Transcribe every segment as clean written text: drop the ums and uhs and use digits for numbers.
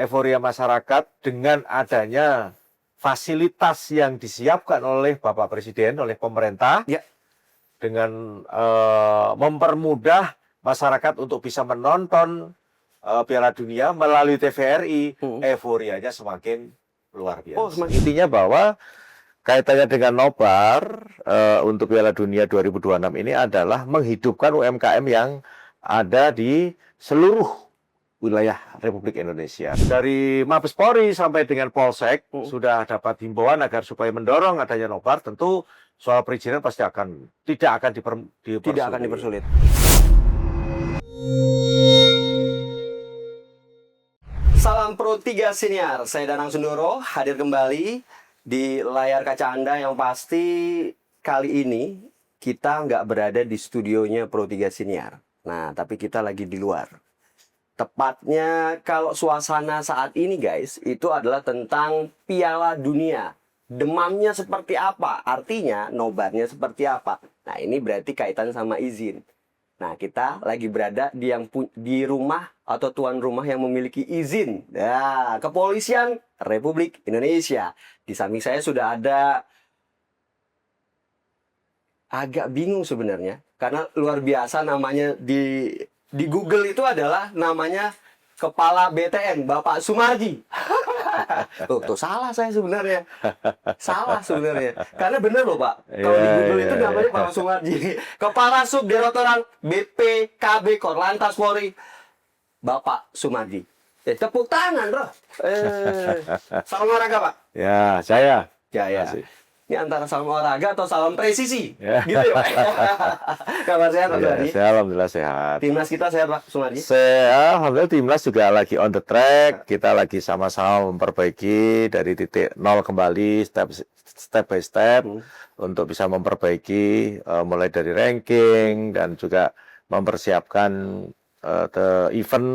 euforia masyarakat dengan adanya fasilitas yang disiapkan oleh Bapak Presiden, oleh pemerintah, Ya. dengan mempermudah masyarakat untuk bisa menonton Piala Dunia melalui TVRI, euforianya semakin luar biasa. Intinya bahwa kaitannya dengan nobar untuk Piala Dunia 2026 ini adalah menghidupkan UMKM yang ada di seluruh wilayah Republik Indonesia. Dari Mabes Polri sampai dengan Polsek sudah dapat himbauan agar supaya mendorong adanya nobar. Tentu soal perizinan pasti tidak akan dipersulit. Salam Pro 3 Siniar, saya Danang Sundoro hadir kembali di layar kaca Anda yang pasti kali ini kita nggak berada di studionya Pro 3 Siniar. Nah, tapi kita lagi di luar. Tepatnya kalau suasana saat ini guys, itu adalah tentang Piala Dunia. Demamnya seperti apa? Artinya nobarnya seperti apa? Nah, ini berarti kaitan sama izin. Nah, kita lagi berada di rumah atau tuan rumah yang memiliki izin. Nah, Kepolisian Republik Indonesia. Di samping saya sudah ada, agak bingung sebenarnya, karena luar biasa namanya di Google itu adalah namanya Kepala BTN, Bapak Sumarji. Tuh salah saya sebenarnya. Salah sebenarnya. Karena bener loh Pak. Kalau di Google itu namanya Bapak Sumarji. Kepala Subdirektorat BPKB Korlantas Polri, Bapak Sumarji. Tepuk tangan bro. Salam olahraga Pak. Ya, saya. Ya. Ini antara salam olahraga atau salam presisi, gitu ya Pak. Kabar sehat Pak Sumarji? Saya alhamdulillah sehat. Timnas kita sehat Pak Sumarji? Alhamdulillah timnas juga lagi on the track. Kita lagi sama-sama memperbaiki dari titik nol kembali, step by step, untuk bisa memperbaiki mulai dari ranking dan juga mempersiapkan event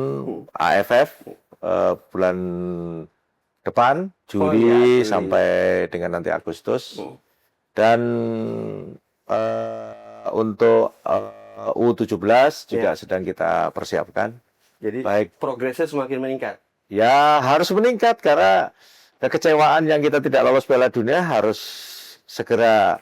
AFF bulan depan, Juli sampai dengan nanti Agustus. Dan untuk U17 juga sedang kita persiapkan. Jadi baik, progresnya semakin meningkat. Ya, harus meningkat karena kekecewaan yang kita tidak lolos Piala Dunia harus segera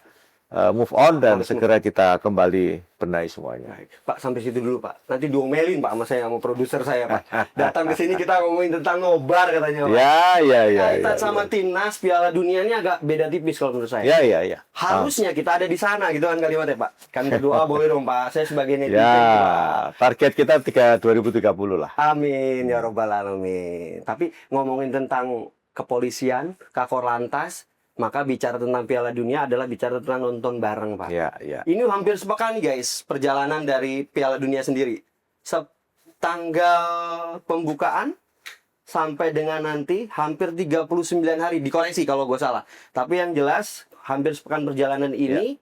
move on dan segera kita kembali benahi semuanya. Pak, sampai situ dulu Pak. Nanti diomelin Pak sama saya, sama produser saya Pak. Datang ke sini kita ngomongin tentang nobar katanya Pak. Ya. Kaitan sama timnas Piala Dunia ini agak beda tipis kalau menurut saya. Ya. Harusnya kita ada di sana gitu kan kalimatnya Pak. Kan berdoa boleh dong Pak. Saya sebagai netizen. Ya, target kita 2030 lah. Amin ya robbal alamin. Tapi ngomongin tentang kepolisian, Kakor Lantas, maka bicara tentang Piala Dunia adalah bicara tentang nonton bareng, Pak. Ya. Ini hampir sepekan nih, guys, perjalanan dari Piala Dunia sendiri. Tanggal pembukaan sampai dengan nanti hampir 39 hari. Dikoreksi kalau gue salah. Tapi yang jelas, hampir sepekan perjalanan ini,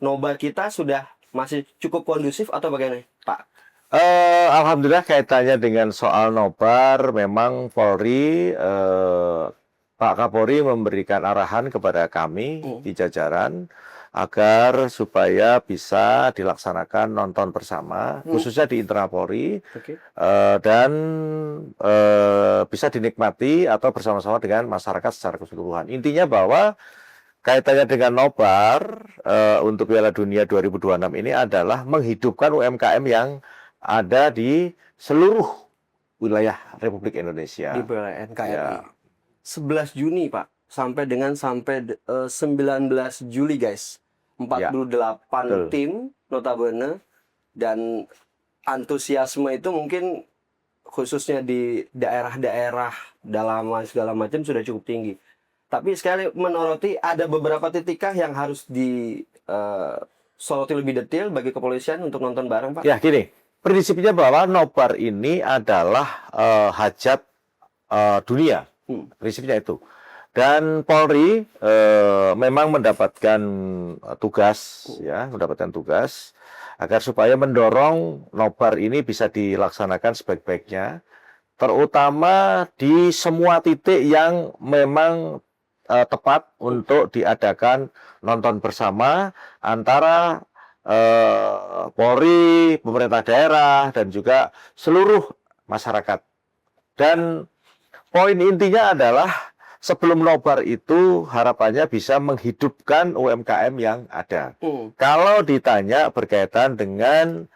nobar kita sudah masih cukup kondusif atau bagaimana, Pak? Alhamdulillah kaitannya dengan soal nobar, memang Polri, Pak Kapolri memberikan arahan kepada kami di jajaran agar supaya bisa dilaksanakan nonton bersama, khususnya di internal Polri, dan bisa dinikmati atau bersama-sama dengan masyarakat secara keseluruhan. Intinya bahwa kaitannya dengan nobar untuk Piala Dunia 2026 ini adalah menghidupkan UMKM yang ada di seluruh wilayah Republik Indonesia. Di wilayah NKRI. 11 Juni Pak sampai 19 Juli guys, 48 tim notabene, dan antusiasme itu mungkin khususnya di daerah-daerah dalaman segala macam sudah cukup tinggi. Tapi sekali menyoroti ada beberapa titik yang harus disoroti lebih detail bagi kepolisian untuk nonton bareng Pak. Ya gini, prinsipnya bahwa nobar ini adalah hajat dunia. Prinsipnya itu. Dan Polri memang mendapatkan tugas agar supaya mendorong nobar ini bisa dilaksanakan sebaik-baiknya, terutama di semua titik yang memang tepat untuk diadakan nonton bersama antara Polri, pemerintah daerah, dan juga seluruh masyarakat. Dan poin intinya adalah sebelum nobar itu harapannya bisa menghidupkan UMKM yang ada. Kalau ditanya berkaitan dengan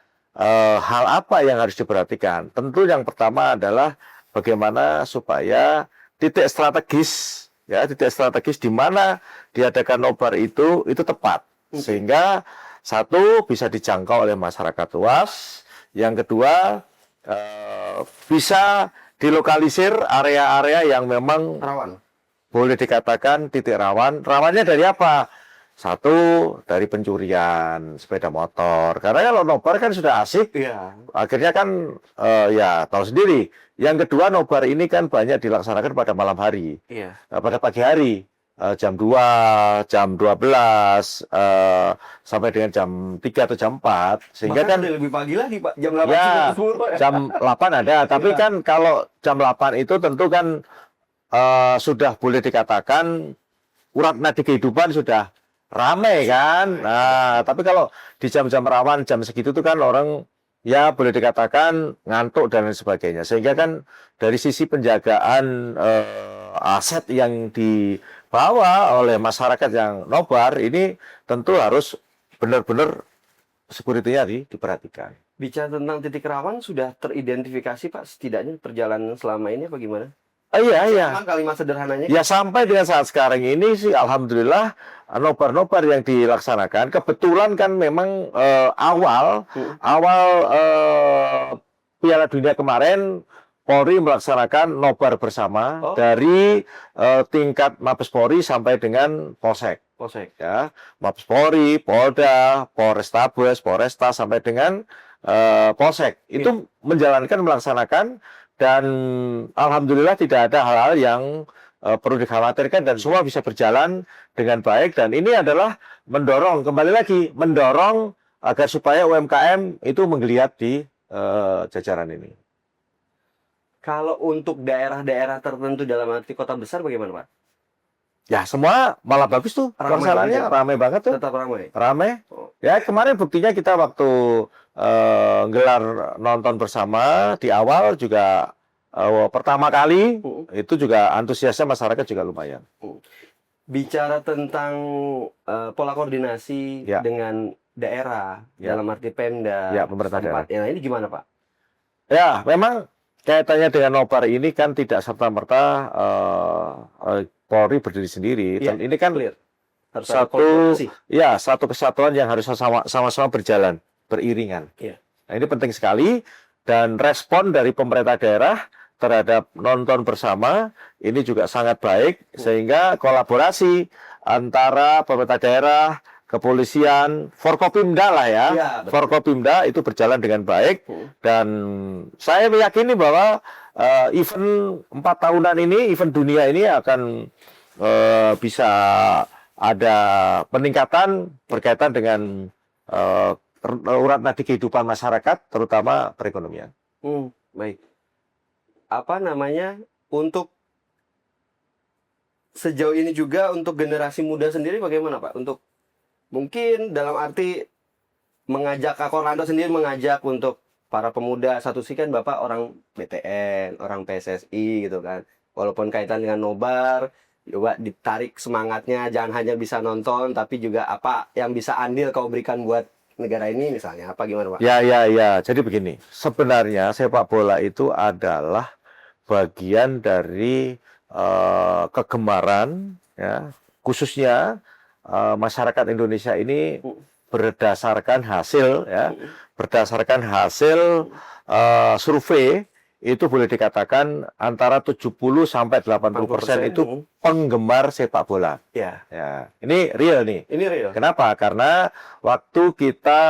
hal apa yang harus diperhatikan, tentu yang pertama adalah bagaimana supaya titik strategis, ya titik strategis di mana diadakan nobar itu tepat, sehingga satu bisa dijangkau oleh masyarakat luas, yang kedua bisa dilokalisir area-area yang memang Rawan. boleh dikatakan titik rawan. Rawannya dari apa? Satu, dari pencurian sepeda motor. Karena kalau nobar kan sudah asik, Iya. akhirnya kan ya tahu sendiri. Yang kedua, nobar ini kan banyak dilaksanakan pada malam hari, Iya. pada pagi hari. Jam 2, jam 12, sampai dengan jam 3 atau jam 4. Sehingga Bahkan kan udah lebih pagi lagi, Pak. Jam 8 ya, subuh, Pak. jam 8 ada. Tapi Iya. kan kalau jam 8 itu tentu kan sudah boleh dikatakan urat nadi kehidupan sudah ramai kan. Nah, tapi kalau di jam-jam rawan, jam segitu tuh kan orang ya boleh dikatakan ngantuk dan lain sebagainya. Sehingga kan dari sisi penjagaan aset yang dibawa oleh masyarakat yang nobar ini tentu harus benar-benar security-nya diperhatikan. Bicara tentang titik rawan, sudah teridentifikasi, Pak, setidaknya perjalanan selama ini apa gimana? Iya. Memang kalimat sederhananya. Ya sampai dengan saat sekarang ini sih alhamdulillah nobar-nobar yang dilaksanakan kebetulan kan memang awal Piala Dunia kemarin Polri melaksanakan nobar bersama dari tingkat Mabes Polri sampai dengan Polsek. Ya, Mabes Polri, Polda, Polrestabes, Polresta sampai dengan Polsek. Itu melaksanakan dan alhamdulillah tidak ada hal-hal yang perlu dikhawatirkan dan semua bisa berjalan dengan baik dan ini adalah mendorong agar supaya UMKM itu menggeliat di jajaran ini. Kalau untuk daerah-daerah tertentu dalam arti kota besar bagaimana, Pak? Ya semua malah bagus tuh. Masalahnya ramai banget tuh. Tetap ramai. Ramai. Ya kemarin buktinya kita waktu gelar nonton bersama di awal juga pertama kali itu juga antusiasnya masyarakat juga lumayan. Bicara tentang pola koordinasi dengan daerah dalam arti Pemda, pemerintah daerah. Ya, ini gimana, Pak? Ya memang kaitannya dengan nobar ini kan tidak serta-merta Polri berdiri sendiri. Ya, ini kan satu kesatuan yang harus sama-sama berjalan, beriringan. Ya. Nah, ini penting sekali dan respon dari pemerintah daerah terhadap nonton bersama ini juga sangat baik sehingga kolaborasi antara pemerintah daerah, kepolisian, Forkopimda lah ya, Forkopimda itu berjalan dengan baik dan saya meyakini bahwa event 4 tahunan ini, event dunia ini akan bisa ada peningkatan berkaitan dengan urat nadi kehidupan masyarakat, terutama perekonomian. Baik. Apa namanya untuk sejauh ini juga untuk generasi muda sendiri bagaimana, Pak? Untuk mungkin dalam arti mengajak Kak Korlando sendiri mengajak untuk para pemuda, satu sih kan Bapak orang BTN, orang PSSI gitu kan. Walaupun kaitan dengan nobar, coba ditarik semangatnya, jangan hanya bisa nonton tapi juga apa yang bisa andil kau berikan buat negara ini misalnya, apa gimana, Pak? Ya. Jadi begini, sebenarnya sepak bola itu adalah bagian dari kegemaran ya, khususnya masyarakat Indonesia ini berdasarkan hasil survei itu boleh dikatakan antara 70 sampai 80% itu penggemar sepak bola. Ya. Ini real nih. Ini real. Kenapa? Karena waktu kita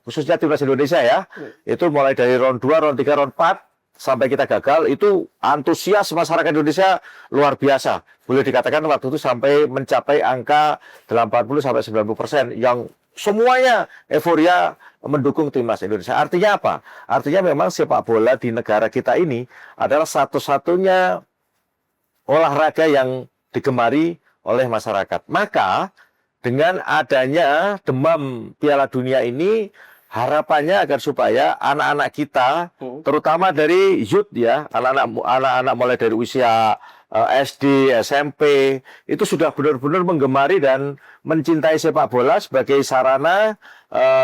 khususnya timnas Indonesia ya, itu mulai dari round 2, round 3, round 4 sampai kita gagal, itu antusias masyarakat Indonesia luar biasa. Boleh dikatakan waktu itu sampai mencapai angka 80 sampai 90% yang semuanya euforia mendukung timnas Indonesia. Artinya apa? Artinya memang sepak bola di negara kita ini adalah satu-satunya olahraga yang digemari oleh masyarakat. Maka dengan adanya demam Piala Dunia ini harapannya agar supaya anak-anak kita, terutama dari youth ya, anak-anak mulai dari usia SD, SMP, itu sudah benar-benar menggemari dan mencintai sepak bola sebagai sarana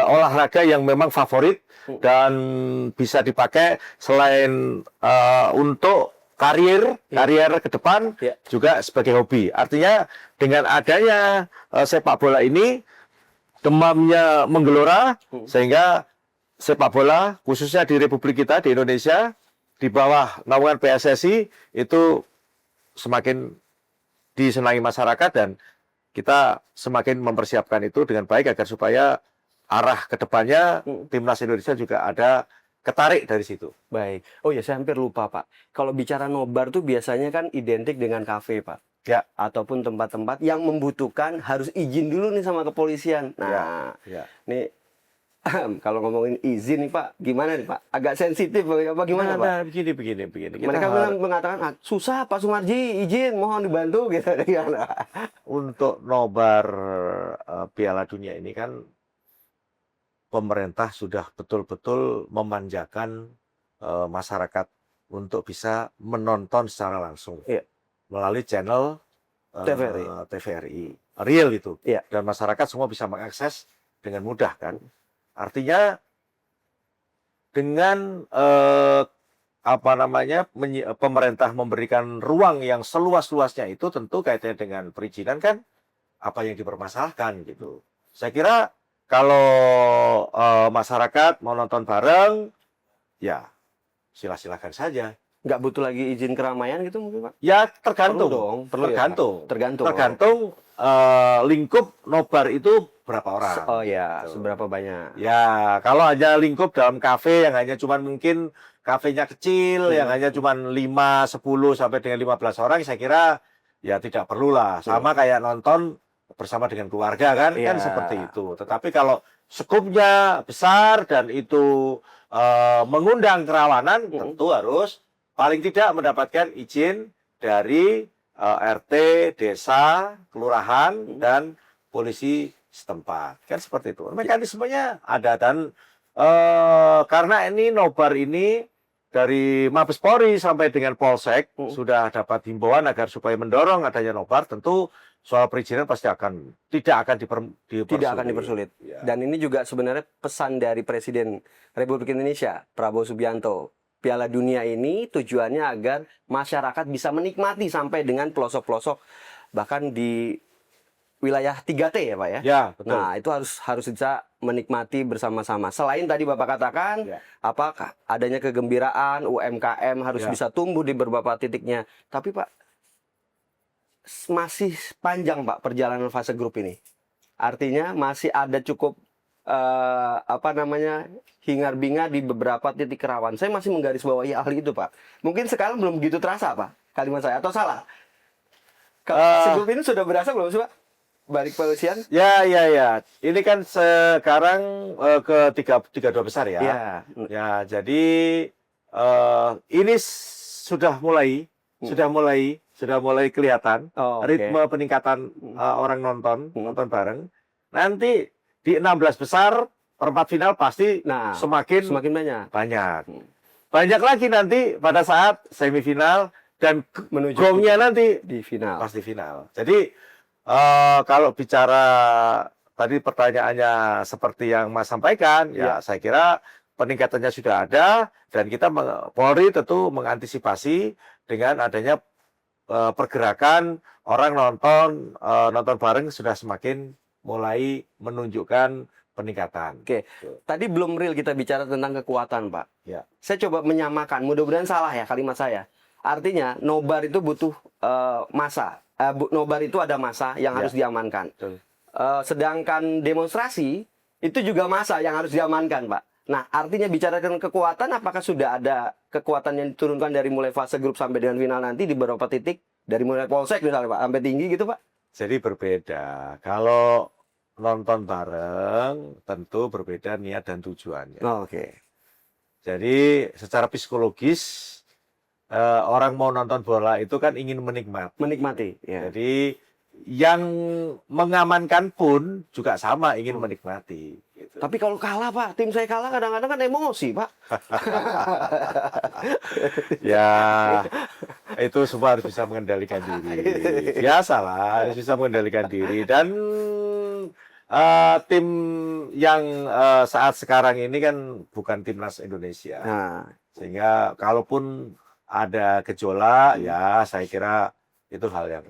olahraga yang memang favorit dan bisa dipakai selain untuk karier ke depan juga sebagai hobi. Artinya dengan adanya sepak bola ini demamnya menggelora sehingga sepak bola khususnya di Republik kita di Indonesia di bawah naungan PSSI itu semakin disenangi masyarakat dan kita semakin mempersiapkan itu dengan baik agar supaya arah ke depannya timnas Indonesia juga ada ketarik dari situ. Baik. Oh ya, saya hampir lupa, Pak. Kalau bicara nobar tuh biasanya kan identik dengan kafe, Pak. Ya. Ataupun tempat-tempat yang membutuhkan harus izin dulu nih sama kepolisian. Nah, nih kalau ngomongin izin nih Pak, gimana nih Pak? Agak sensitif apa gimana Pak? Nah, begini. Mereka mengatakan susah Pak Sumarji izin, mohon dibantu gitu. Untuk nobar Piala Dunia ini kan pemerintah sudah betul-betul memanjakan masyarakat untuk bisa menonton secara langsung melalui channel TVRI. Real itu. Dan masyarakat semua bisa mengakses dengan mudah kan. Artinya dengan pemerintah memberikan ruang yang seluas-luasnya itu tentu kaitannya dengan perizinan kan apa yang dipermasalahkan gitu. Saya kira kalau masyarakat mau nonton bareng ya silakan saja. Nggak butuh lagi izin keramaian gitu mungkin Pak? Ya tergantung. Perlu dong. Tergantung lingkup nobar itu berapa orang. Oh ya, seberapa banyak. Ya, kalau hanya lingkup dalam kafe yang hanya cuman mungkin kafenya kecil, yang hanya cuman 5, 10 sampai dengan 15 orang, saya kira ya tidak perlulah. Sama kayak nonton bersama dengan keluarga kan seperti itu. Tetapi kalau skupnya besar dan itu mengundang kerawanan, tentu harus paling tidak mendapatkan izin dari RT, desa, kelurahan, dan polisi setempat. Kan seperti itu. Mekanismenya ada dan karena ini nobar ini dari Mabes Polri sampai dengan Polsek sudah dapat himbauan agar supaya mendorong adanya nobar, tentu soal perizinan pasti tidak akan dipersulit. Ya. Dan ini juga sebenarnya pesan dari Presiden Republik Indonesia Prabowo Subianto. Piala Dunia ini tujuannya agar masyarakat bisa menikmati sampai dengan pelosok-pelosok bahkan di wilayah 3T ya Pak ya. Ya, betul. Nah, itu harus bisa menikmati bersama-sama. Selain tadi Bapak katakan apakah adanya kegembiraan UMKM harus bisa tumbuh di beberapa titiknya. Tapi Pak masih panjang Pak perjalanan fase grup ini. Artinya masih ada cukup hingar-bingar di beberapa titik rawan. Saya masih menggarisbawahi hal itu, Pak. Mungkin sekarang belum begitu terasa, Pak, kalimat saya, atau salah? Segrup ini sudah berasa belum sih, Pak? Balik polisian? Ya. Ini kan sekarang ke 32 besar ya. Ya, jadi ini sudah mulai kelihatan ritme peningkatan orang nonton bareng. Nanti di 16 besar perempat final pasti semakin banyak. Banyak lagi nanti pada saat semifinal dan menuju gongnya nanti di final. Pasti final. Jadi kalau bicara tadi pertanyaannya seperti yang Mas sampaikan, ya saya kira peningkatannya sudah ada dan kita Polri tentu mengantisipasi dengan adanya pergerakan orang nonton bareng sudah semakin mulai menunjukkan peningkatan. Oke. Tadi belum real kita bicara tentang kekuatan, Pak. Ya. Saya coba menyamakan, mudah-mudahan salah ya kalimat saya. Artinya, nobar itu butuh masa. Nobar itu ada masa yang harus diamankan. Sedangkan demonstrasi, itu juga masa yang harus diamankan, Pak. Nah, artinya bicara tentang kekuatan, apakah sudah ada kekuatan yang diturunkan dari mulai fase grup sampai dengan final nanti di beberapa titik? Dari mulai polsek misalnya, Pak, sampai tinggi gitu, Pak? Jadi berbeda. Kalau nonton bareng, tentu berbeda niat dan tujuannya. Oke. Jadi secara psikologis, orang mau nonton bola itu kan ingin menikmati. Ya. Jadi yang mengamankan pun juga sama ingin menikmati. Gitu. Tapi kalau kalah Pak, tim saya kalah kadang-kadang kan emosi Pak. Ya, itu semua harus bisa mengendalikan diri. Biasalah, harus bisa mengendalikan diri. Dan tim yang saat sekarang ini kan bukan timnas Indonesia. Nah, Sehingga kalaupun ada gejolak, ya saya kira itu hal yang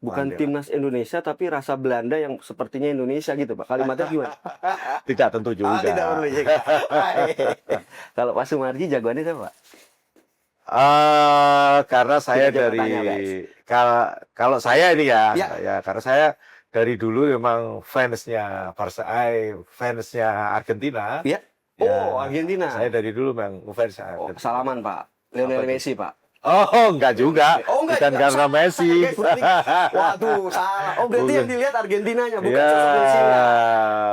bukan wajar. timnas Indonesia tapi rasa Belanda yang sepertinya Indonesia gitu Pak. Kalimatnya gimana? Tidak tentu juga. Tidak perlu ya. Kalau Pak Sumarji jagoannya siapa Pak? Karena saya Kita coba dari tanya, guys. kalau saya ini ya, Ya. ya karena saya dari dulu memang fansnya fansnya Argentina. Ya. Ya, Oh, Argentina. saya dari dulu memang fans Oh, Argentina. salaman Pak. Lionel Apa itu? Messi Pak. Oh, enggak juga. Oh, enggak Bukan juga. karena Salah, Messi. guys, berarti. Waduh, salah. Oh, berarti Bukan. yang dilihat Argentinanya bukan Ya, sosok Messi-nya.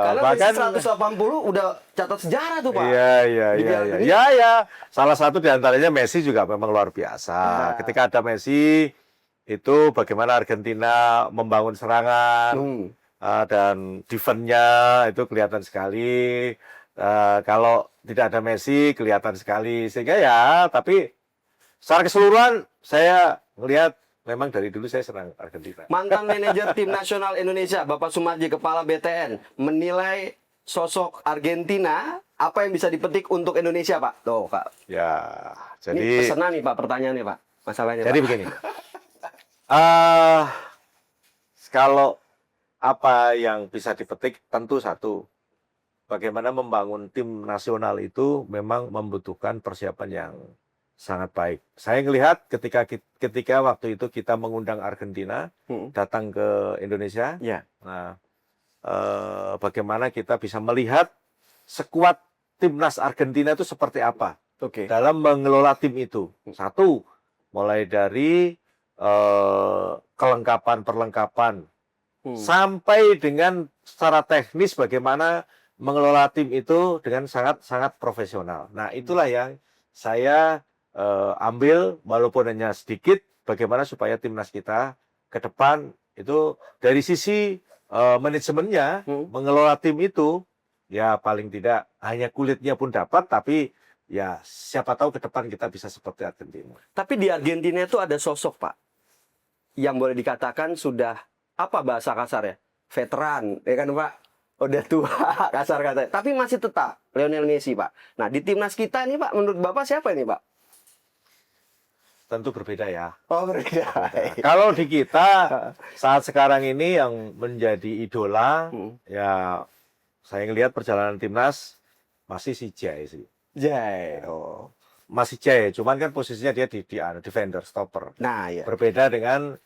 Karena bahkan Messi 180 udah catat sejarah tuh Pak. Iya, iya, Di iya, Piala iya. Dunia. Ya, ya. Salah satu di antaranya Messi juga memang luar biasa. Ya. Ketika ada Messi, itu bagaimana Argentina membangun serangan dan defense-nya itu kelihatan sekali. Kalau tidak ada Messi kelihatan sekali. Sehingga ya, tapi secara keseluruhan saya melihat memang dari dulu saya senang Argentina. Mantan manajer tim nasional Indonesia, Bapak Sumarji, Kepala BTN, menilai sosok Argentina, apa yang bisa dipetik untuk Indonesia, Pak? Tuh, Kak. Ya, Ini jadi pesanan nih, Pak, pertanyaannya, Pak. Masalahnya, jadi Pak. begini. Kalau apa yang bisa dipetik tentu satu, bagaimana membangun tim nasional itu memang membutuhkan persiapan yang sangat baik. Saya melihat ketika waktu itu kita mengundang Argentina datang ke Indonesia. Ya. Nah, bagaimana kita bisa melihat sekuat timnas Argentina itu seperti apa Oke. dalam mengelola tim itu. Satu, mulai dari perlengkapan sampai dengan secara teknis bagaimana mengelola tim itu dengan sangat profesional. Nah, itulah yang saya ambil walaupun hanya sedikit bagaimana supaya timnas kita ke depan itu dari sisi manajemennya mengelola tim itu ya paling tidak hanya kulitnya pun dapat, tapi ya siapa tahu ke depan kita bisa seperti Argentina. Tapi di Argentina itu ada sosok, Pak, yang boleh dikatakan sudah, apa bahasa kasar ya? Veteran, ya kan, Pak? Udah tua, kasar katanya. Tapi masih tetap Lionel Messi, Pak. Nah, di timnas kita nih, Pak, menurut Bapak siapa ini, Pak? Tentu berbeda ya. Oh, berbeda. Kalau di kita saat sekarang ini yang menjadi idola, ya saya ngelihat perjalanan timnas masih si Jay sih. Jay. Oh. Masih Jay, cuman kan posisinya dia di defender, stopper. Nah, ya. Berbeda dengan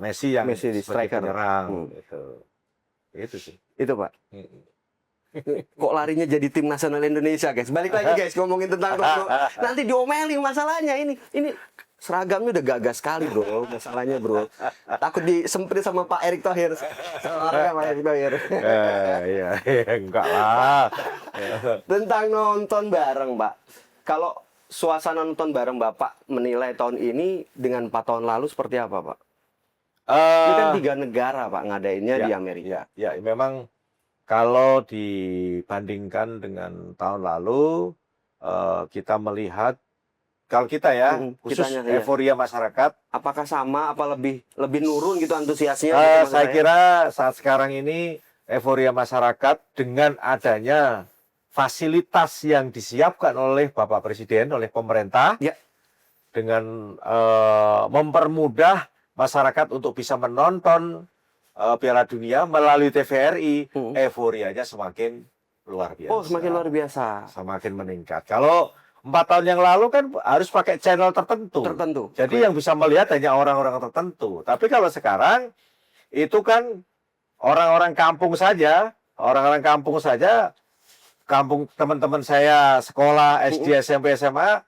Messi yang Messi di sebagai striker. penyerang. Itu sih. Itu, Pak. Kok larinya jadi tim nasional Indonesia, guys? Balik lagi, guys, ngomongin tentang Ronaldo. Nanti diomelin masalahnya ini seragamnya udah gagas sekali, bro. Masalahnya, bro. Takut disemprit sama Pak Erick Thohir. Sama Pak Erick Thohir. Iya, enggak lah. Tentang nonton bareng, Pak. Kalau suasana nonton bareng Bapak menilai tahun ini dengan 4 tahun lalu seperti apa, Pak? Ini kan 3 negara, Pak, ngadainnya di Amerika. Ya, memang kalau dibandingkan dengan tahun lalu, kita melihat, kalau kita ya, khusus kitanya, ya. euforia masyarakat, Apakah sama, apa lebih nurun gitu antusiasnya? Gitu, saya kira saat sekarang ini euforia masyarakat dengan adanya fasilitas yang disiapkan oleh Bapak Presiden, oleh pemerintah, ya. dengan mempermudah masyarakat untuk bisa menonton Piala Dunia melalui TVRI, euforianya semakin luar biasa. Oh, semakin luar biasa. Semakin meningkat. Kalau 4 tahun yang lalu kan harus pakai channel tertentu. Jadi yang bisa melihat hanya orang-orang tertentu. Tapi kalau sekarang itu kan orang-orang kampung saja, kampung teman-teman saya sekolah SD, SMP, SMA,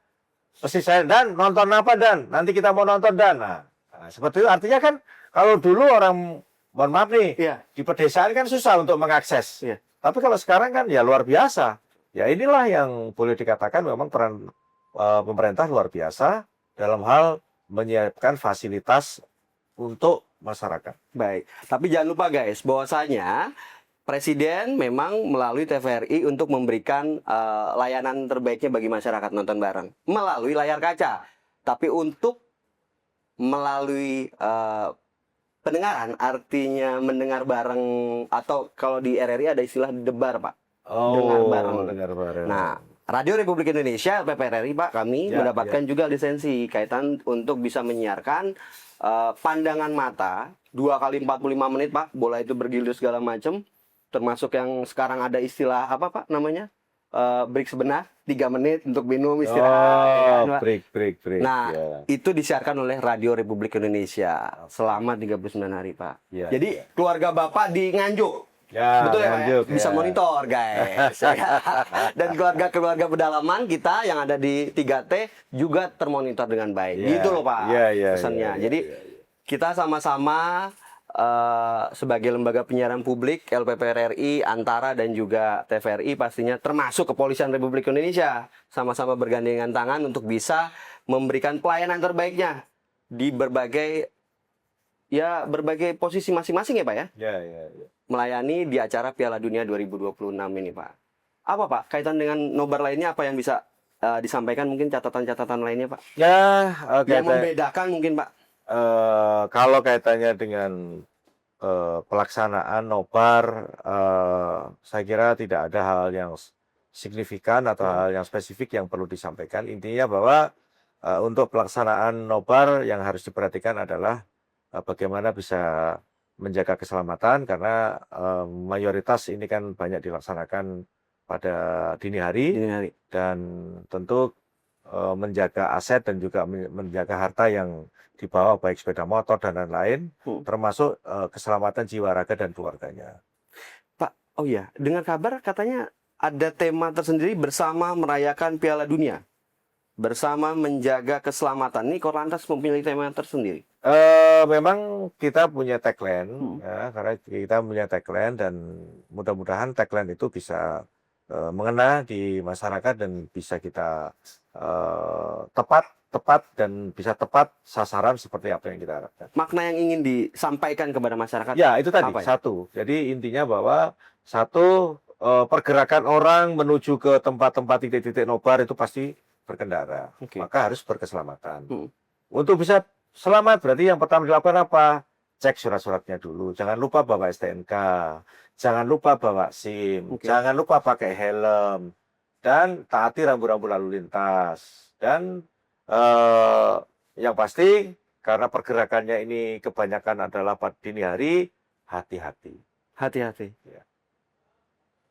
pasti saya, Dan nonton apa Dan? Nanti kita mau nonton Dan. Nah, seperti itu artinya kan kalau dulu orang, mohon maaf nih, di pedesaan kan susah untuk mengakses. Tapi kalau sekarang kan ya luar biasa. Ya inilah yang boleh dikatakan memang peran pemerintah luar biasa dalam hal menyiapkan fasilitas untuk masyarakat. Baik, tapi jangan lupa guys, bahwasanya Presiden memang melalui TVRI untuk memberikan layanan terbaiknya bagi masyarakat nonton bareng melalui layar kaca. Tapi untuk melalui pendengaran, artinya mendengar bareng, atau kalau di RRI ada istilah debar, Pak. Dengar bareng. Dengar bareng. Nah, Radio Republik Indonesia, PPRRI, Pak, kami mendapatkan juga lisensi kaitan untuk bisa menyiarkan pandangan mata 2 kali 45 menit, Pak. Bola itu bergilir segala macam. Termasuk yang sekarang ada istilah apa, Pak, namanya? Break sebentar, 3 menit untuk minum istirahat. Oh, break. Nah, itu disiarkan oleh Radio Republik Indonesia selama 39 hari, Pak. Jadi, keluarga Bapak di Nganjuk. Betul ya, Pak? Bisa monitor, guys. Dan keluarga pedalaman kita yang ada di 3T juga termonitor dengan baik. Gitu loh, Pak. Pesannya. Jadi, kita sama-sama sebagai lembaga penyiaran publik, LPPRRI, Antara, dan juga TVRI pastinya, termasuk Kepolisian Republik Indonesia, sama-sama bergandengan tangan untuk bisa memberikan pelayanan terbaiknya di berbagai posisi masing-masing ya, Pak ya? Melayani di acara Piala Dunia 2026 ini, Pak. Apa, Pak? Kaitan dengan nobar lainnya, apa yang bisa disampaikan, mungkin catatan-catatan lainnya, Pak? Yang membedakan mungkin, Pak. Kalau kaitannya dengan pelaksanaan nobar, saya kira tidak ada hal yang signifikan atau hal yang spesifik yang perlu disampaikan. Intinya bahwa untuk pelaksanaan nobar yang harus diperhatikan adalah bagaimana bisa menjaga keselamatan, karena mayoritas ini kan banyak dilaksanakan pada dini hari. Dan tentu menjaga aset dan juga menjaga harta yang dibawa, baik sepeda motor dan lain-lain, termasuk keselamatan jiwa, raga, dan keluarganya. Pak, oh iya, dengar kabar katanya ada tema tersendiri bersama merayakan Piala Dunia, bersama menjaga keselamatan. Ini Korlantas memilih tema tersendiri? Memang kita punya tagline, ya, karena kita punya tagline, dan mudah-mudahan tagline itu bisa mengena di masyarakat dan bisa kita tepat dan bisa tepat sasaran seperti apa yang kita harapkan. Makna yang ingin disampaikan kepada masyarakat? Ya, itu tadi, apa ya? Satu. Jadi intinya bahwa satu, pergerakan orang menuju ke tempat-tempat titik-titik nobar itu pasti berkendara. Maka harus berkeselamatan. Untuk bisa selamat berarti yang pertama dilakukan apa? Cek surat-suratnya dulu. Jangan lupa bawa STNK. Jangan lupa bawa SIM. Jangan lupa pakai helm. Dan taati rambu-rambu lalu lintas. Dan yang pasti, karena pergerakannya ini kebanyakan adalah pada dini hari, hati-hati. Ya.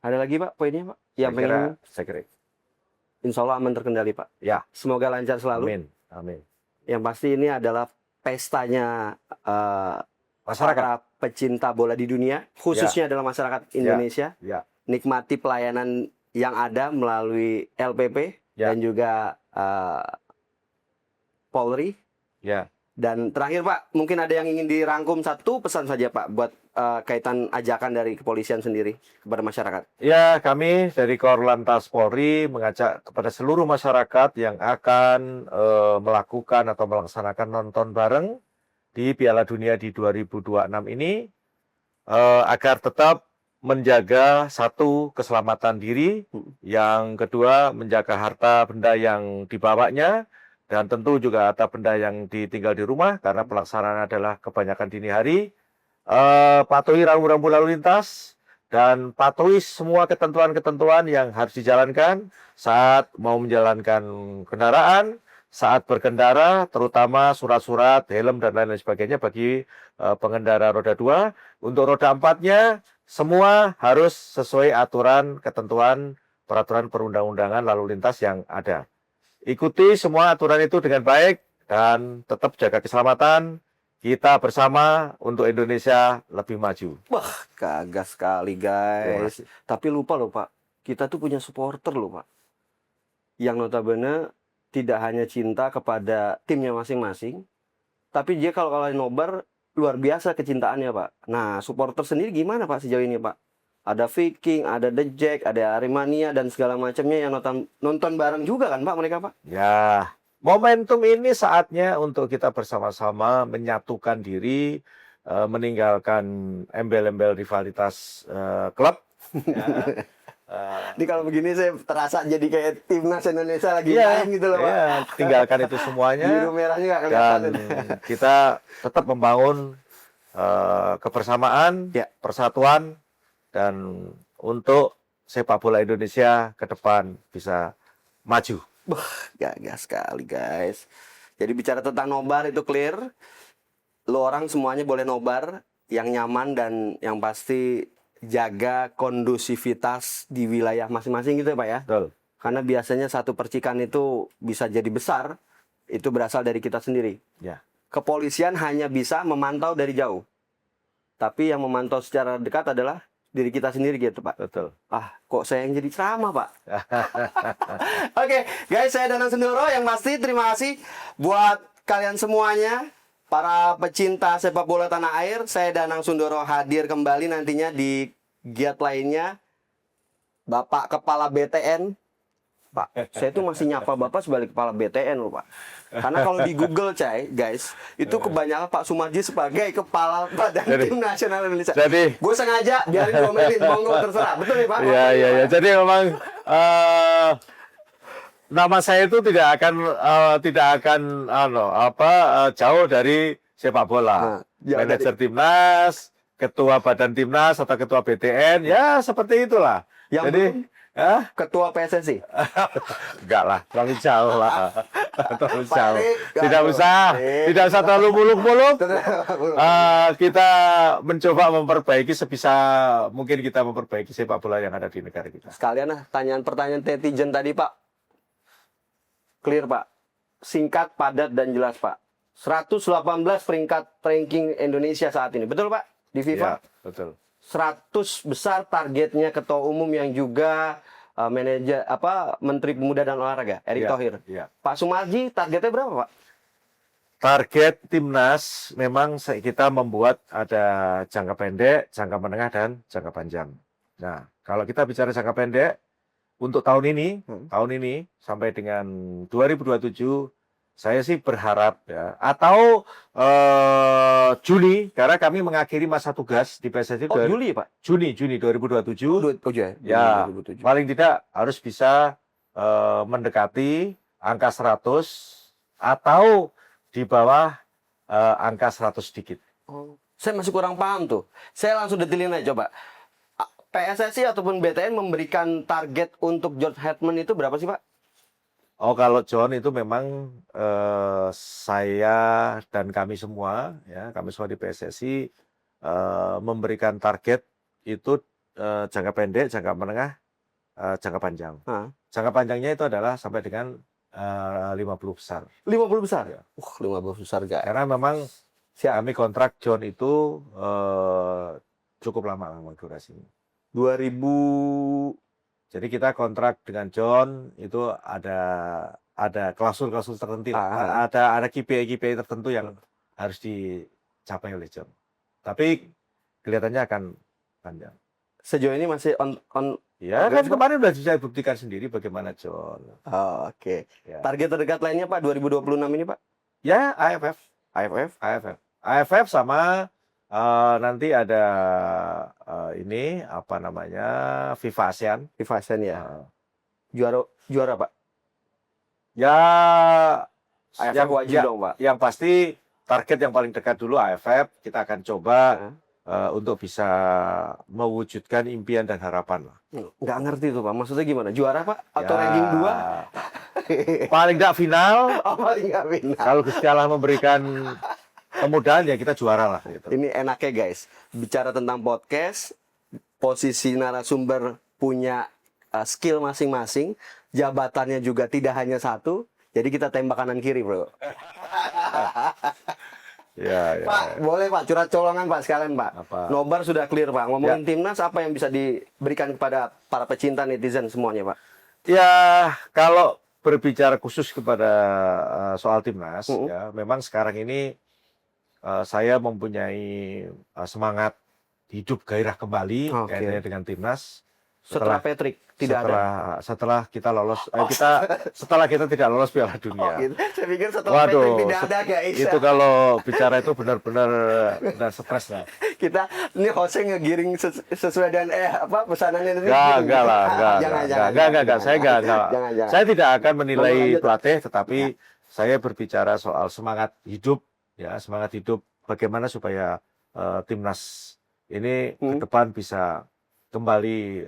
Ada lagi, Pak, poinnya, Pak? Saya kira. Insya Allah aman terkendali, Pak. Ya. Semoga lancar selalu. Amin. Yang pasti ini adalah pestanya masyarakat, para pecinta bola di dunia, khususnya adalah masyarakat Indonesia. Nikmati pelayanan yang ada melalui LPP dan juga Polri. Dan terakhir, Pak, mungkin ada yang ingin dirangkum, satu pesan saja, Pak, buat kaitan ajakan dari kepolisian sendiri kepada masyarakat. Ya, kami dari Korlantas Polri mengajak kepada seluruh masyarakat yang akan melakukan atau melaksanakan nonton bareng di Piala Dunia di 2026 ini, agar tetap menjaga, satu, keselamatan diri, yang kedua, menjaga harta benda yang dibawanya, dan tentu juga harta benda yang ditinggal di rumah, karena pelaksanaan adalah kebanyakan dini hari. Patuhi rambu-rambu lalu lintas, dan patuhi semua ketentuan-ketentuan yang harus dijalankan saat mau menjalankan kendaraan, saat berkendara, terutama surat-surat, helm, dan lain-lain sebagainya bagi pengendara roda 2. Untuk roda 4-nya, semua harus sesuai aturan, ketentuan, peraturan perundang-undangan lalu lintas yang ada. Ikuti semua aturan itu dengan baik dan tetap jaga keselamatan. Kita bersama untuk Indonesia lebih maju. Wah, gagah sekali, guys. Tapi lupa loh, Pak. Kita tuh punya supporter loh, Pak. Yang notabene tidak hanya cinta kepada timnya masing-masing, tapi dia kalau nobar luar biasa kecintaannya, Pak. Nah, supporter sendiri gimana, Pak, sejauh ini, Pak? Ada Viking, ada The Jack, ada Aremania, dan segala macamnya yang nonton bareng juga kan, Pak, mereka, Pak? Ya, momentum ini saatnya untuk kita bersama-sama menyatukan diri, meninggalkan embel-embel rivalitas klub. Ya. Ini kalau begini saya terasa jadi kayak timnas Indonesia lagi Iya, main gitu loh Pak. iya, tinggalkan itu semuanya Biru merahnya nggak dan kelihatan. kita tetap membangun kebersamaan, Ya. persatuan, dan untuk sepak bola Indonesia ke depan bisa maju. Gagah sekali guys. Jadi bicara tentang nobar itu clear. Lo orang semuanya boleh nobar yang nyaman dan yang pasti jaga kondusivitas di wilayah masing-masing gitu ya Pak ya. Betul. Karena biasanya satu percikan itu bisa jadi besar, itu berasal dari kita sendiri. Ya. Kepolisian hanya bisa memantau dari jauh. Tapi yang memantau secara dekat adalah diri kita sendiri gitu Pak. Betul. Ah, kok saya yang jadi ceramah Pak? Oke, guys, saya Danang Sendoro yang pasti terima kasih buat kalian semuanya. Para pecinta sepak bola tanah air, saya Danang Sundoro hadir kembali nantinya di giat lainnya. Bapak Kepala BTN. Pak, saya tuh masih nyapa Bapak sebagai Kepala BTN loh Pak. Karena kalau di Google guys, itu kebanyakan Pak Sumarji sebagai Kepala Badan Tim Nasional Indonesia. Jadi, Gue sengaja biarin diomelin, monggo terserah. Betul nih Pak? iya, iya, iya. Jadi memang nama saya itu tidak akan jauh dari sepak bola. Nah, ya, Manajer timnas, ketua badan timnas atau ketua BTN, ya seperti itulah. Yang Jadi, Ketua PSSI. enggak lah, terlalu jauh lah. Terlalu jauh. Pak, Tidak usah terlalu muluk-muluk. Kita mencoba memperbaiki sebisa mungkin kita memperbaiki sepak bola yang ada di negara kita. Sekalian pertanyaan netizen tadi Pak. Clear Pak. Singkat, padat, dan jelas Pak. 118 peringkat ranking Indonesia saat ini. Betul Pak? Di FIFA? Ya, betul. 100 besar targetnya ketua umum yang juga manajer Menteri Pemuda dan Olahraga, Erick Ya, Thohir. ya. Pak Sumarji targetnya berapa Pak? Target timnas memang kita membuat ada jangka pendek, jangka menengah, dan jangka panjang. Nah, kalau kita bicara jangka pendek, untuk tahun ini sampai dengan 2027, saya sih berharap ya, atau Juni, karena kami mengakhiri masa tugas di PSSI. Juli Pak? Juni 2027. Ya, 2027. paling tidak harus bisa mendekati angka 100 atau di bawah angka 100 sedikit. Oh, saya masih kurang paham tuh. Saya langsung detailin aja coba. PSSI ataupun BTN memberikan target untuk George Hetman itu berapa sih Pak? Oh, kalau John itu memang saya dan kami semua di PSSI memberikan target itu jangka pendek, jangka menengah, jangka panjang. Jangka panjangnya itu adalah sampai dengan 50 besar. 50 besar? Ya. 50 besar guys. Karena memang kami kontrak John itu cukup lama durasinya. 2000. Jadi kita kontrak dengan John itu ada klausul-klausul tertentu, ada KPI tertentu yang harus dicapai oleh John. Tapi kelihatannya akan panjang. Sejauh ini masih on. Ya kan kemarin sudah bisa buktikan sendiri bagaimana John. Oh, oke. Ya. Target terdekat lainnya Pak 2026 ini Pak? Ya AFF sama nanti ada ini apa namanya FIFA ASEAN. FIFA ASEAN ya. Juara Pak. Ya AFF wajib dong Pak. Yang pasti target yang paling dekat dulu AFF. Kita akan coba untuk bisa mewujudkan impian dan harapan lah. Nggak ngerti tuh Pak. Maksudnya gimana? Juara Pak? Atau ranking 2? Paling nggak final. Oh, paling nggak final. Kalau Gusti Allah memberikan kemudahan ya kita juara lah. Gitu. Ini enaknya guys. Bicara tentang podcast, posisi narasumber punya skill masing-masing, jabatannya juga tidak hanya satu. Jadi kita tembak kanan kiri bro. Ya. Pak, boleh Pak, curhat colongan Pak sekalian Pak. Apa? Nobar sudah clear Pak. Ngomongin timnas, apa yang bisa diberikan kepada para pecinta netizen semuanya Pak? Ya, kalau berbicara khusus kepada soal timnas, ya memang sekarang ini saya mempunyai semangat hidup gairah kembali kaitannya dengan timnas. Setelah Patrick tidak ada. Setelah kita lolos setelah kita tidak lolos Piala Dunia. Oh, gitu. Saya pikir setelah Waduh, Patrick tidak ada guys. itu kalau bicara itu benar-benar stres lah. Kita ini hostnya ngegiring sesuai dengan pesanannya tadi. Enggak lah, enggak. Jangan. Saya tidak akan menilai Lanjut. pelatih, tetapi saya berbicara soal semangat hidup, ya semangat hidup. Bagaimana supaya timnas ini ke depan bisa kembali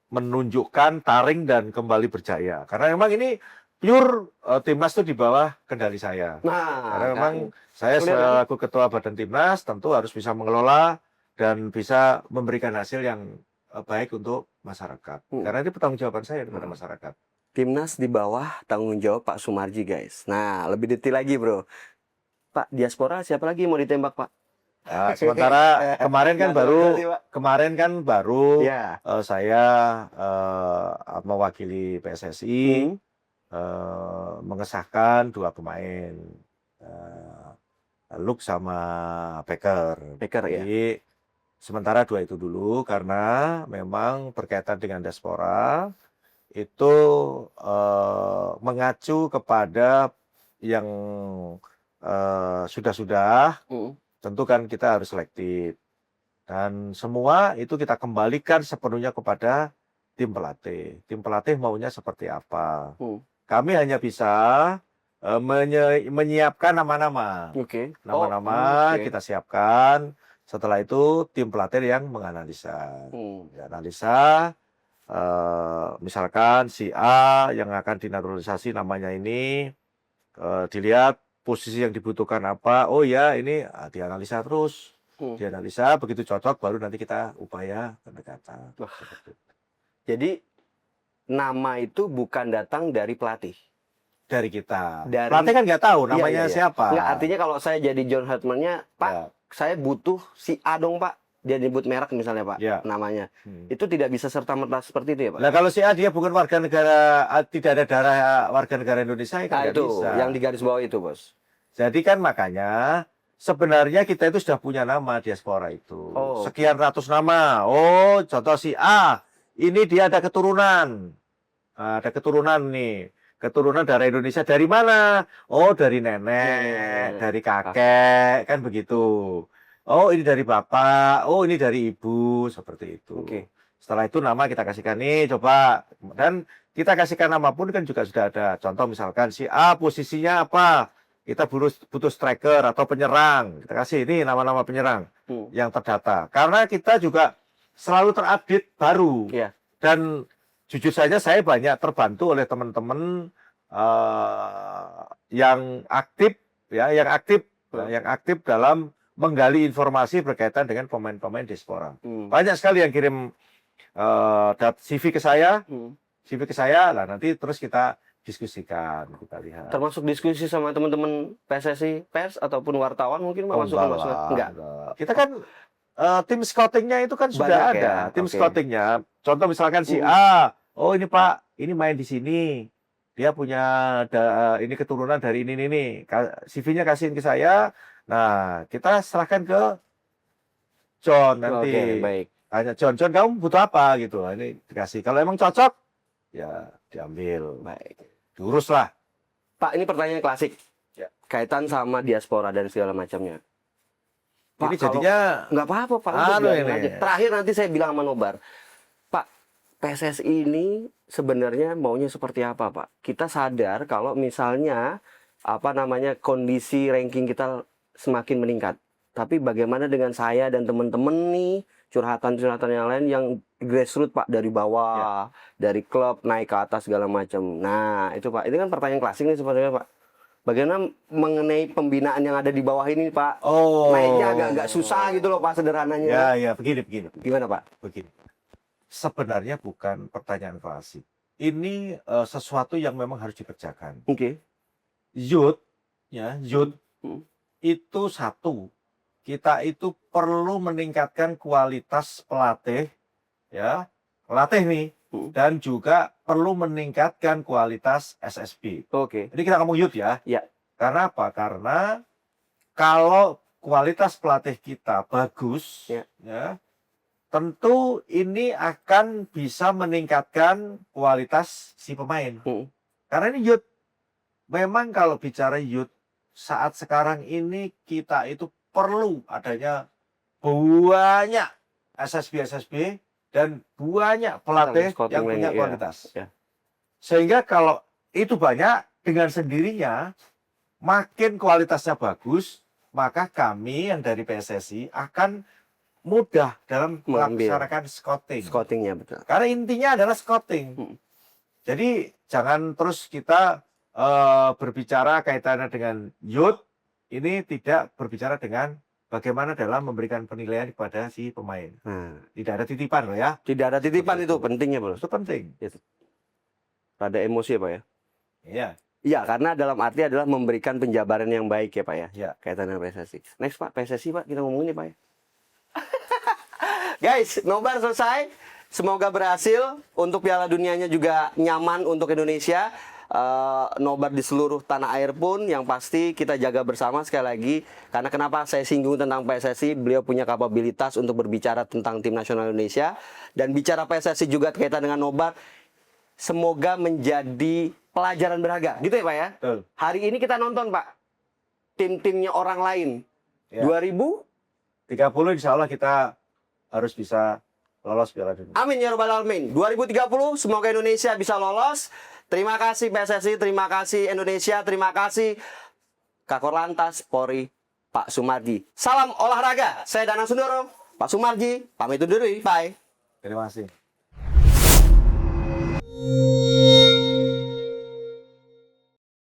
menunjukkan taring dan kembali berjaya. Karena memang ini pure timnas itu di bawah kendali saya. Nah, karena memang saya selaku ketua badan timnas tentu harus bisa mengelola dan bisa memberikan hasil yang baik untuk masyarakat. Karena ini pertanggungjawaban saya kepada masyarakat. Timnas di bawah tanggung jawab Pak Sumarji guys. Nah, lebih detail lagi bro. Pak, diaspora siapa lagi mau ditembak Pak? Nah, sementara kemarin kan baru Ya. saya mewakili PSSI mengesahkan 2 pemain, Luke sama Becker. Ya. Jadi sementara 2 itu dulu karena memang berkaitan dengan diaspora itu mengacu kepada yang sudah-sudah. Tentu kan kita harus selektif. Dan semua itu kita kembalikan sepenuhnya kepada tim pelatih. Tim pelatih maunya seperti apa. Kami hanya bisa menyiapkan nama-nama. Nama-nama kita siapkan. Setelah itu tim pelatih yang menganalisa. Analisa, misalkan si A yang akan dinaturalisasi namanya ini, dilihat posisi yang dibutuhkan apa. Oh ya, ini dianalisa terus. Dianalisa, begitu cocok baru nanti kita upaya pendekatan. Jadi nama itu bukan datang dari pelatih. Dari kita. Pelatih kan nggak tahu namanya siapa. Nggak, artinya kalau saya jadi John Hartman-nya, Pak, saya butuh si A dong Pak. Dia nyebut merek misalnya Pak, namanya. Itu tidak bisa serta-merta seperti itu ya Pak? Nah kalau si A dia bukan warga negara, tidak ada darah warga negara Indonesia, kan nggak bisa. Yang di garis bawah itu Bos. Jadi kan makanya sebenarnya kita itu sudah punya nama diaspora itu. Sekian ratus nama. Oh, contoh si A, ini dia ada keturunan. Ada keturunan nih. Keturunan darah Indonesia dari mana? Oh, dari nenek, dari kakek, kan begitu. Oh, ini dari bapak. Oh, ini dari ibu, seperti itu. Setelah itu nama kita kasihkan nih, coba. Dan kita kasihkan nama pun kan juga sudah ada. Contoh misalkan si A posisinya apa? Kita butuh striker atau penyerang. Kita kasih ini nama-nama penyerang yang terdata. Karena kita juga selalu terupdate baru. Dan jujur saja saya banyak terbantu oleh teman-teman yang aktif, yang aktif dalam menggali informasi berkaitan dengan pemain-pemain diaspora. Banyak sekali yang kirim CV ke saya, lah nanti terus kita diskusikan, kita lihat. Termasuk diskusi sama teman-teman PSSI, pers ataupun wartawan mungkin masuk ke Mas? Enggak. Kita kan tim scoutingnya itu kan sudah ada. Tim scoutingnya, contoh misalkan si A, oh ini Pak, ini main di sini. Dia punya ini keturunan dari ini. CV-nya kasihin ke saya. Nah, kita serahkan ke John nanti. Baik. Tanya John, kamu butuh apa gitu. Ini dikasih. Kalau emang cocok, ya diambil. Baik. Diurus lah. Pak, ini pertanyaan klasik. Kaitan sama diaspora dan segala macamnya. Pak, ini jadinya nggak apa-apa Pak. Terakhir nanti saya bilang sama Nobar. Pak, PSSI ini sebenarnya maunya seperti apa Pak? Kita sadar kalau misalnya kondisi ranking kita semakin meningkat. Tapi bagaimana dengan saya dan teman-teman nih, curhatan-curhatan yang lain yang grassroots Pak, dari bawah, dari klub naik ke atas segala macam. Nah, itu Pak, ini kan pertanyaan klasik nih sebenarnya Pak. Bagaimana mengenai pembinaan yang ada di bawah ini Pak? Naiknya agak susah gitu loh Pak, sederhananya. Ya, begini. Gimana Pak? Begini. Sebenarnya bukan pertanyaan klasik. Ini sesuatu yang memang harus dikerjakan. Youth itu satu. Kita itu perlu meningkatkan kualitas pelatih, pelatih nih, dan juga perlu meningkatkan kualitas SSB. Jadi kita ngomong youth ya. Karena apa? Karena kalau kualitas pelatih kita bagus, tentu ini akan bisa meningkatkan kualitas si pemain. Karena ini youth. Memang kalau bicara youth, saat sekarang ini kita itu perlu adanya banyak SSB dan banyak pelatih yang punya kualitas. Ya. Sehingga kalau itu banyak, dengan sendirinya makin kualitasnya bagus, maka kami yang dari PSSI akan mudah dalam melaksanakan scouting. Scoutingnya betul. Karena intinya adalah scouting. Jadi jangan terus kita berbicara kaitannya dengan youth, ini tidak berbicara dengan bagaimana dalam memberikan penilaian kepada si pemain. Tidak ada titipan loh ya. Tidak ada titipan itu pentingnya bro. Itu penting. Rada emosi ya Pak ya. Iya. Iya, karena dalam arti adalah memberikan penjabaran yang baik ya Pak ya. Iya. Kaitannya PSSI. Next Pak, PSSI Pak, kita ngomongin ya Pak ya. Guys, nobar selesai. Semoga berhasil. Untuk Piala Dunianya juga nyaman untuk Indonesia. Nobar di seluruh tanah air pun yang pasti kita jaga bersama sekali lagi. Karena kenapa saya singgung tentang PSSI, beliau punya kapabilitas untuk berbicara tentang tim nasional Indonesia. Dan bicara PSSI juga kaitan dengan nobar. Semoga menjadi pelajaran berharga. Gitu ya Pak ya? Betul. Hari ini kita nonton Pak. Tim-timnya orang lain. Ya. 2030 insya Allah kita harus bisa lolos Piala Dunia. Amin ya Rabbal Alamin. 2030 semoga Indonesia bisa lolos. Terima kasih PSSI, terima kasih Indonesia, terima kasih Kakor Lantas Polri Pak Sumarji. Salam olahraga. Saya Danang Sundoro, Pak Sumarji, pamit undur diri. Bye. Terima kasih.